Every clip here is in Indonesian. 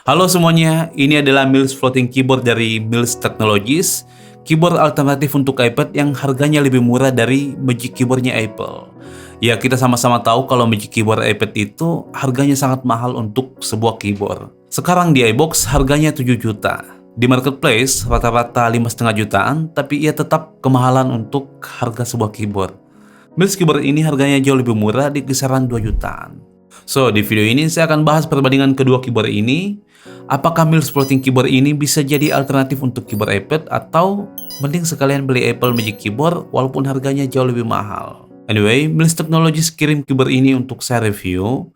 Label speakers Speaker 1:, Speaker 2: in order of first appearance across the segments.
Speaker 1: Halo semuanya, ini adalah Mills Floating Keyboard dari Mills Technologies, keyboard alternatif untuk iPad yang harganya lebih murah dari Magic Keyboardnya Apple. Ya, kita sama-sama tahu kalau Magic Keyboard iPad itu harganya sangat mahal untuk sebuah keyboard. Sekarang di iBox harganya 7 juta. Di marketplace rata-rata 5,5 jutaan, tapi ia tetap kemahalan untuk harga sebuah keyboard. Mills Keyboard ini harganya jauh lebih murah di kisaran 2 jutaan. So, di video ini saya akan bahas perbandingan kedua keyboard ini. Apakah Mills Floating Keyboard ini bisa jadi alternatif untuk keyboard iPad atau mending sekalian beli Apple Magic Keyboard walaupun harganya jauh lebih mahal. Anyway, Mills Technologies kirim keyboard ini untuk saya review.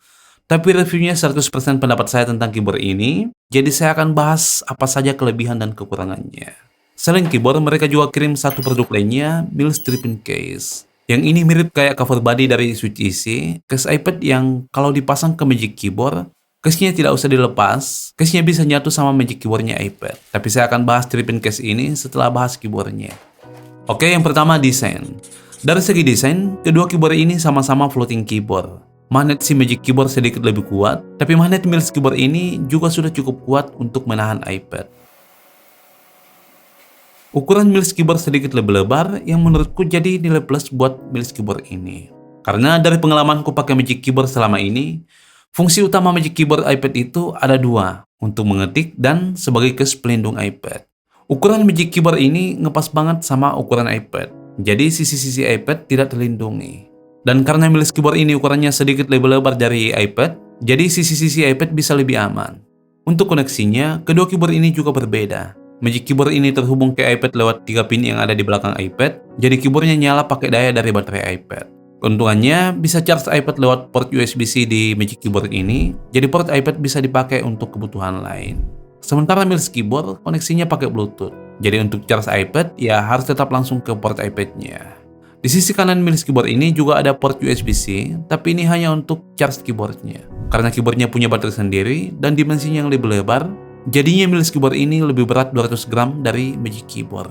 Speaker 1: Tapi reviewnya 100% pendapat saya tentang keyboard ini. Jadi saya akan bahas apa saja kelebihan dan kekurangannya. Selain keyboard, mereka juga kirim satu produk lainnya, Mills Tripping Case. Yang ini mirip kayak cover body dari Switch EC, case iPad yang kalau dipasang ke Magic Keyboard, case-nya tidak usah dilepas, case-nya bisa nyatu sama Magic Keyboard-nya iPad. Tapi saya akan bahas tripping case ini setelah bahas keyboard-nya. Oke, yang pertama desain. Dari segi desain, kedua keyboard ini sama-sama floating keyboard. Magnet si Magic Keyboard sedikit lebih kuat, tapi magnet Mills Keyboard ini juga sudah cukup kuat untuk menahan iPad. Ukuran Mills Keyboard sedikit lebih lebar yang menurutku jadi nilai plus buat Mills Keyboard ini. Karena dari pengalamanku pakai Magic Keyboard selama ini, fungsi utama Magic Keyboard iPad itu ada dua, untuk mengetik dan sebagai case pelindung iPad. Ukuran Magic Keyboard ini ngepas banget sama ukuran iPad, jadi sisi-sisi iPad tidak terlindungi. Dan karena Mills Keyboard ini ukurannya sedikit lebih lebar dari iPad, jadi sisi-sisi iPad bisa lebih aman. Untuk koneksinya, kedua keyboard ini juga berbeda. Magic Keyboard ini terhubung ke iPad lewat 3 pin yang ada di belakang iPad, jadi keyboardnya nyala pakai daya dari baterai iPad. Keuntungannya, bisa charge iPad lewat port USB-C di Magic Keyboard ini, jadi port iPad bisa dipakai untuk kebutuhan lain. Sementara Mills Keyboard koneksinya pakai Bluetooth, jadi untuk charge iPad ya harus tetap langsung ke port iPad-nya. Di sisi kanan Mills Keyboard ini juga ada port USB-C, tapi ini hanya untuk charge keyboardnya. Karena keyboardnya punya baterai sendiri dan dimensinya yang lebih lebar, jadinya Mills Keyboard ini lebih berat 200 gram dari Magic Keyboard.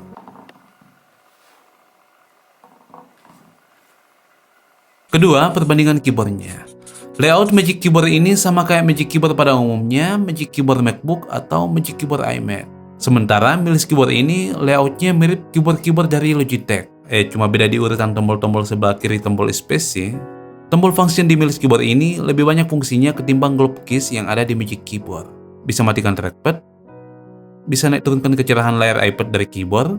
Speaker 1: Kedua, perbandingan keyboardnya. Layout Magic Keyboard ini sama kayak Magic Keyboard pada umumnya, Magic Keyboard MacBook atau Magic Keyboard iMac. Sementara Mills Keyboard ini layoutnya mirip keyboard-keyboard dari Logitech. Cuma beda di urutan tombol-tombol sebelah kiri tombol space sih. Tombol function di Mills Keyboard ini lebih banyak fungsinya ketimbang globe keys yang ada di Magic Keyboard. Bisa matikan trackpad, bisa naik turunkan kecerahan layar iPad dari keyboard,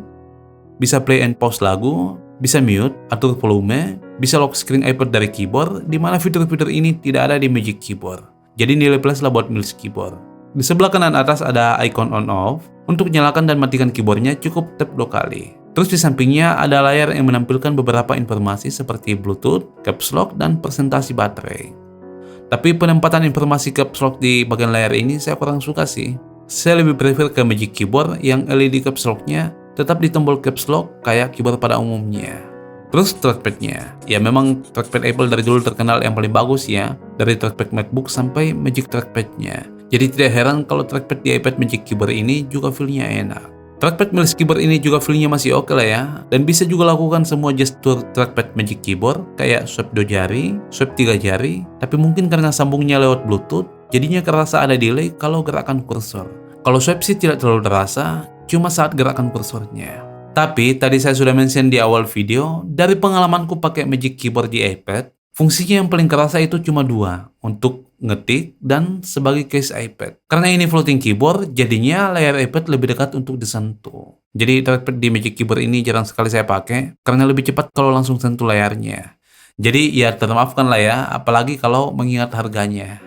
Speaker 1: bisa play and pause lagu, bisa mute, atur volume, bisa lock screen iPad dari keyboard, di mana fitur-fitur ini tidak ada di Magic Keyboard. Jadi nilai plus lah buat Mills Keyboard. Di sebelah kanan atas ada icon on off, untuk nyalakan dan matikan keyboardnya cukup tap 2 kali. Terus di sampingnya ada layar yang menampilkan beberapa informasi seperti Bluetooth, caps lock, dan presentasi baterai. Tapi penempatan informasi caps lock di bagian layar ini saya kurang suka sih. Saya lebih prefer ke Magic Keyboard yang LED caps lock-nya tetap di tombol caps lock kayak keyboard pada umumnya. Terus trackpad-nya. Ya memang trackpad Apple dari dulu terkenal yang paling bagus ya. Dari trackpad MacBook sampai Magic Trackpad-nya. Jadi tidak heran kalau trackpad di iPad Magic Keyboard ini juga feel-nya enak. Trackpad Mills Keyboard ini juga feel-nya masih oke lah ya, dan bisa juga lakukan semua gestur trackpad Magic Keyboard kayak swipe 2 jari, swipe 3 jari, tapi mungkin karena sambungnya lewat Bluetooth, jadinya kerasa ada delay kalau gerakan kursor. Kalau swipe sih tidak terlalu terasa, cuma saat gerakan kursornya. Tapi tadi saya sudah mention di awal video, dari pengalamanku pakai Magic Keyboard di iPad, fungsinya yang paling kerasa itu cuma 2, untuk ngetik dan sebagai case iPad. Karena ini floating keyboard, jadinya layar iPad lebih dekat untuk disentuh. Jadi trackpad di Magic Keyboard ini jarang sekali saya pakai, karena lebih cepat kalau langsung sentuh layarnya. Jadi ya termaafkan lah ya, apalagi kalau mengingat harganya.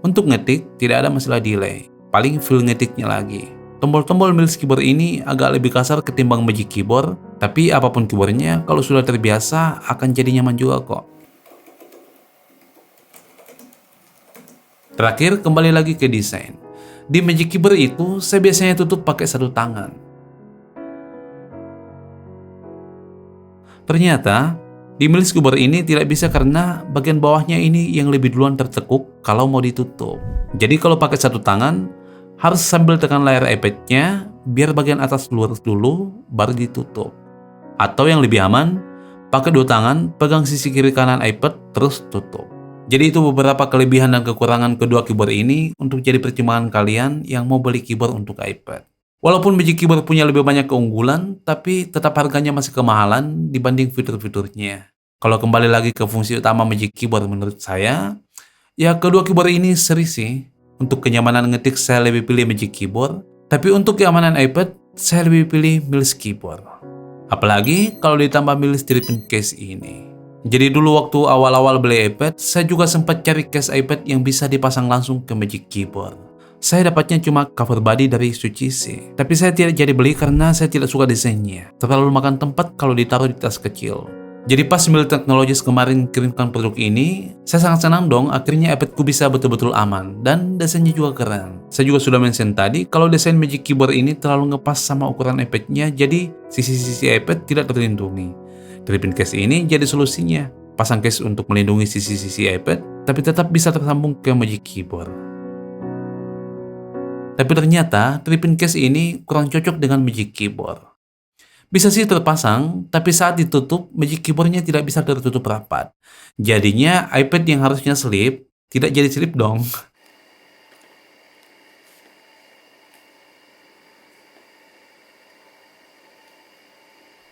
Speaker 1: Untuk ngetik, tidak ada masalah delay, paling feel ngetiknya lagi. Tombol-tombol Mills Keyboard ini agak lebih kasar ketimbang Magic Keyboard, tapi apapun keyboardnya, kalau sudah terbiasa akan jadi nyaman juga kok. Terakhir, kembali lagi ke desain. Di Magic Keyboard itu, saya biasanya tutup pakai satu tangan. Ternyata, di Mills Keyboard ini tidak bisa karena bagian bawahnya ini yang lebih duluan tertekuk kalau mau ditutup. Jadi kalau pakai satu tangan, harus sambil tekan layar iPad-nya, biar bagian atas lurus dulu, baru ditutup. Atau yang lebih aman, pakai 2 tangan, pegang sisi kiri kanan iPad, terus tutup. Jadi itu beberapa kelebihan dan kekurangan kedua keyboard ini untuk jadi pertimbangan kalian yang mau beli keyboard untuk iPad. Walaupun Magic Keyboard punya lebih banyak keunggulan, tapi tetap harganya masih kemahalan dibanding fitur-fiturnya. Kalau kembali lagi ke fungsi utama Magic Keyboard menurut saya, ya kedua keyboard ini seri sih. Untuk kenyamanan ngetik saya lebih pilih Magic Keyboard, tapi untuk keamanan iPad saya lebih pilih Mills Keyboard. Apalagi kalau ditambah Mills treatment case ini. Jadi dulu waktu awal-awal beli iPad, saya juga sempat cari case iPad yang bisa dipasang langsung ke Magic Keyboard. Saya dapatnya cuma cover body dari Suchise, tapi saya tidak jadi beli karena saya tidak suka desainnya. Terlalu makan tempat kalau ditaruh di tas kecil. Jadi pas Mills Technologies kemarin kirimkan produk ini, saya sangat senang dong akhirnya iPadku bisa betul-betul aman dan desainnya juga keren. Saya juga sudah mention tadi kalau desain Magic Keyboard ini terlalu ngepas sama ukuran iPad-nya, jadi sisi-sisi iPad tidak terlindungi. Treatment case ini jadi solusinya. Pasang case untuk melindungi sisi-sisi iPad, tapi tetap bisa tersambung ke Magic Keyboard. Tapi ternyata treatment case ini kurang cocok dengan Magic Keyboard. Bisa sih terpasang, tapi saat ditutup, Magic Keyboard-nya tidak bisa tertutup rapat. Jadinya iPad yang harusnya slip, tidak jadi slip dong.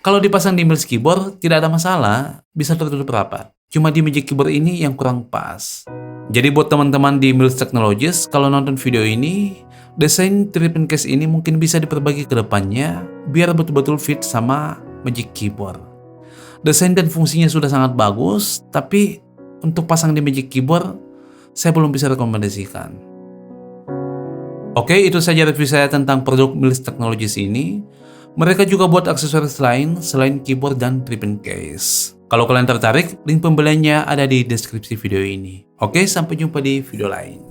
Speaker 1: Kalau dipasang di Mills Keyboard, tidak ada masalah, bisa tertutup rapat. Cuma di Magic Keyboard ini yang kurang pas. Jadi buat teman-teman di Mills Technologies, kalau nonton video ini, desain treatment case ini mungkin bisa diperbagi ke depannya, biar betul-betul fit sama Magic Keyboard. Desain dan fungsinya sudah sangat bagus, tapi untuk pasang di Magic Keyboard, saya belum bisa rekomendasikan. Oke, itu saja review saya tentang produk Mills Technologies ini. Mereka juga buat aksesoris lain selain keyboard dan treatment case. Kalau kalian tertarik, link pembeliannya ada di deskripsi video ini. Oke, sampai jumpa di video lain.